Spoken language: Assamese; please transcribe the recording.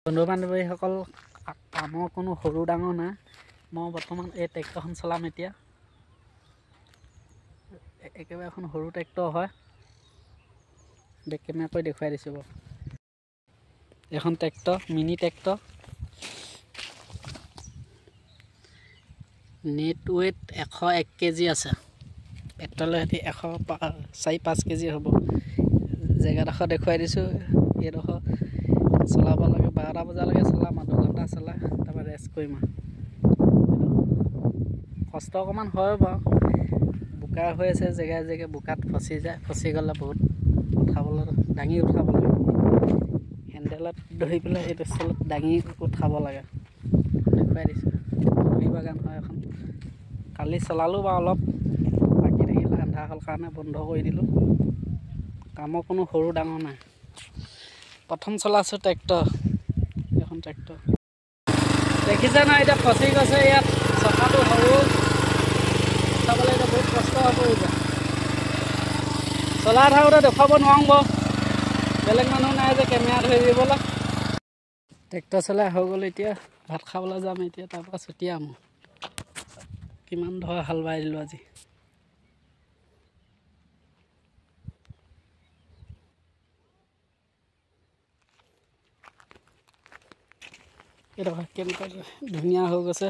বন্ধু বান্ধৱীসকল কামৰ কোনো সৰু ডাঙৰ নাই। মই বৰ্তমান এই ট্ৰেক্টৰখন চলাম। এতিয়া একেবাৰে এখন সৰু ট্ৰেক্টৰ হয়। বেক কেমেৰা কৰি দেখুৱাই দিছোঁ বাৰু। এখন tractor, mini tractor, net weight 101 KG আছে। পেট্ৰলৰ সৈতে 104-5 কেজি হ'ব। জেগাডোখৰ দেখুৱাই দিছোঁ। এইডোখৰ চলাব লাগে 12টা বজালৈকে চলাম আৰু 2 ঘণ্টা চলাই তাৰপৰা ৰেষ্ট কৰিম আৰু। কষ্ট অকণমান হয় বাৰু। বোকা হৈ আছে জেগাই জেগাই, বোকাত ফচি যায়। ফচি গ'লে বহুত উঠাবলৈ দাঙি উঠাব লাগে। হেণ্ডেলত ধৰি পেলাই এইটো চলত দাঙি উঠাব লাগে। দেখুৱাই দিছোঁ। বহি বাগান হয় এখন। কালি চলালোঁ বাৰু অলপ, বাকী থাকিলে আন্ধাৰ হ'ল কাৰণে বন্ধ কৰি দিলোঁ। কামৰ কোনো সৰু ডাঙৰ নাই। প্ৰথম চলাইছোঁ ট্ৰেক্টৰ, এখন ট্ৰেক্টৰ দেখিছে নহয়। এতিয়া ফচি গৈছে ইয়াত, চকাটো সৰু উঠাবলৈ এতিয়া বহুত কষ্ট হৈ পৰিছে। চলাই থাকোঁতে দেখুৱাব নোৱাৰোঁ বাৰু, বেলেগ মানুহ নাই যে কেমেৰা ধৰি দিবলৈ। ট্ৰেক্টৰ চলাই হৈ গ'ল। এতিয়া ভাত খাবলৈ যাম। এতিয়া তাৰপৰা ছটিয়াম। কিমান ধৰ হাল বাই দিলোঁ আজি। এইডোখৰ কেনেকুৱা ধুনীয়া হৈ গৈছে।